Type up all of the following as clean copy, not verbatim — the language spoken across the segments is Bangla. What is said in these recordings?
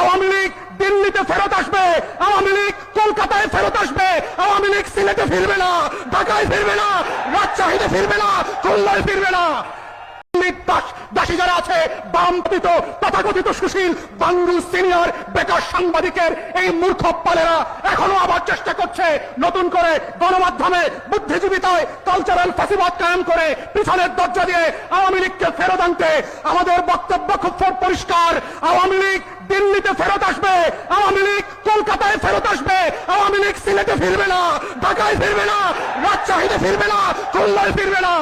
আওয়ামী লীগ দিল্লিতে ফেরত আসবে, আওয়ামী লীগ কলকাতায় ফেরত আসবে, আওয়ামী লীগ সিলেটে ফিরবে না, ঢাকায় ফিরবে না, রাজশাহীতে ফিরবে না, খুলনায় ফিরবে না। দাসী যারা আছে, বামপন্থী তথাকথিত সুশীল বাংলু সিনিয়র বেকার সাংবাদিকের এই মূর্খ পালেরা এখনো আবার চেষ্টা করছে নতুন করে গণমাধ্যমে বুদ্ধিজীবিতায় কালচারাল ফ্যাসিবাদ কায়েম করে পিছনের দরজা দিয়ে আওয়ামী লীগকে ফেরত আনতে। আমাদের বক্তব্য খুব পরিষ্কার, আওয়ামী লীগ দিল্লিতে ফেরত আসবে, আওয়ামী লীগ কলকাতায় ফেরত আসবে, আওয়ামী লীগ সিলেটে ফিরবে না, ঢাকায় ফিরবে না, রাজশাহীতে ফিরবে না, খুলনায় ফিরবে না।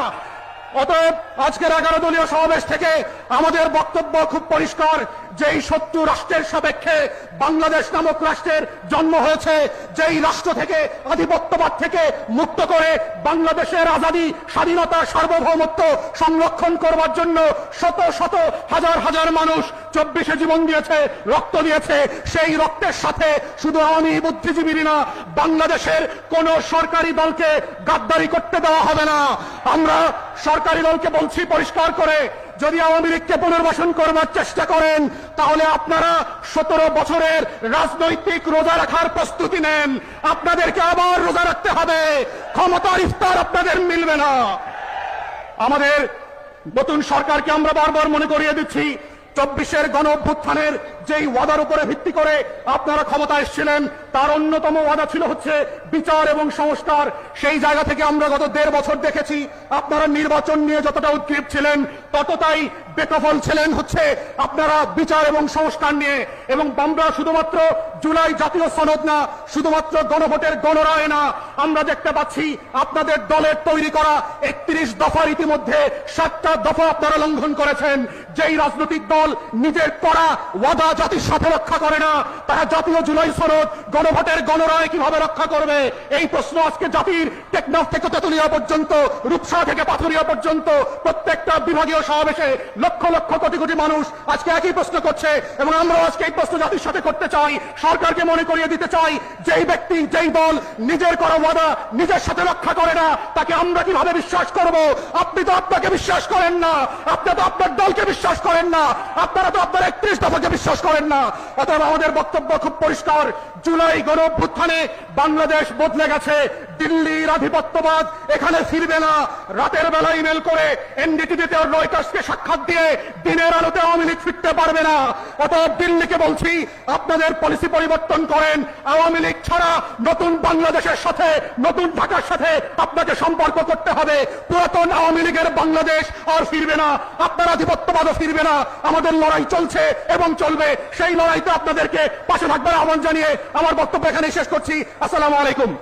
অতএব আজকের 11 দলীয় সমাবেশ থেকে আমাদের বক্তব্য খুব পরিষ্কার, যেই শত্রু রাষ্ট্রের সাপেক্ষে বাংলাদেশ নামক রাষ্ট্রের জন্ম হয়েছে, যেই রাষ্ট্র থেকে আধিপত্যবাদ থেকে মুক্ত করে বাংলাদেশের আজাদী, স্বাধীনতা, সার্বভৌমত্ব সংরক্ষণ করবার জন্য শত শত হাজার হাজার মানুষ 24-এ জীবন দিয়েছে, রক্ত দিয়েছে, সেই রক্তের সাথে শুধু আওয়ামী বুদ্ধিজীবী না, বাংলাদেশের কোন সরকারি দলকে গাদ্দারি করতে দেওয়া হবে না। আমরা সরকারি দলকে বলছি পরিষ্কার করে, যদি আওয়ামী লীগকে পুনর্বাসন করবার চেষ্টা করেন তাহলে আপনারা 17 বছরের রাজনৈতিক রোজা রাখার প্রস্তুতি নেন। আপনাদেরকে আবার রোজা রাখতে হবে, ক্ষমতার ইফতার আপনাদের মিলবে না। আমাদের নতুন সরকারকে আমরা বারবার মনে করিয়ে দিচ্ছি, 24-এর গণ অভ্যুত্থানের যেই ওয়াদার উপরে ভিত্তি করে আপনারা ক্ষমতায় এসেছিলেন, তার অন্যতম ওয়াদা ছিল হচ্ছে বিচার এবং সংস্কার। সেই জায়গা থেকে আমরা গত 1.5 বছর দেখেছি আপনারা নির্বাচন নিয়ে যতটা উদ্গ্রীব ছিলেন ততটাই বেকফল ছিলেন হচ্ছে আপনারা বিচার এবং সংস্কার নিয়ে। এবং আমরা শুধুমাত্র জুলাই জাতীয় সনদ না, শুধুমাত্র গণভোটের গণরায় না, আমরা দেখতে পাচ্ছি আপনাদের দলের তৈরি করা 31 দফার ইতিমধ্যে 7টা দফা আপনারা লঙ্ঘন করেছেন। যেই রাজনৈতিক দল নিজের করা ওয়াদা জাতির সাথে রক্ষা করে না, তারা জাতীয় জুলাই সনদ, গণভোটের গণরায় কিভাবে রক্ষা করবে? এই প্রশ্ন আজকে জাতির টেকনাফ থেকে তেতুলিয়া পর্যন্ত, রূপসা থেকে পাথুরিয়া পর্যন্ত প্রত্যেকটা বিভাগীয় সমাবেশে লক্ষ লক্ষ কোটি কোটি মানুষ আজকে একই প্রশ্ন করছে। এবং আমরা আজকে এই প্রশ্ন জাতির সাথে করতে চাই, সরকারকে মনে করিয়ে দিতে চাই, যেই ব্যক্তি, যেই দল নিজের করা ওয়াদা নিজের সাথে রক্ষা করে না, তাকে আমরা কিভাবে বিশ্বাস করব? আপনি তো আপনাকে বিশ্বাস করেন না, আপনি তো আপনার দলকে বিশ্বাস করেন না, আপনারা তো আপনার 31 দফাকে বিশ্বাস করেন না। অতএব আমাদের বক্তব্য খুব পরিষ্কার, জুলাই গণ অভ্যুত্থানে বাংলাদেশ বদলে গেছে, দিল্লির আধিপত্যবাদ এখানে ফিরবে না। রাতের বেলা ইমেল করে এনডিটিভিতে আর রয়টার্সকে সাক্ষাৎ দিয়ে দিনের আলোতে আওয়ামী লীগ ফিরতে পারবে না। অতএব দিল্লিকে বলছি, আপনাদের পলিসি পরিবর্তন করেন। আওয়ামী লীগ ছাড়া নতুন বাংলাদেশের সাথে, নতুন ঢাকার সাথে আপনাকে সম্পর্ক করতে হবে। পুরাতন আওয়ামী লীগের বাংলাদেশ আর ফিরবে না, আপনার আধিপত্যবাদও ফিরবে না। আমাদের লড়াই চলছে এবং চলবে, সেই লড়াইতে আপনাদেরকে পাশে থাকবার আহ্বান জানিয়ে আমার বক্তব্য এখানে শেষ করছি। আসসালামু আলাইকুম।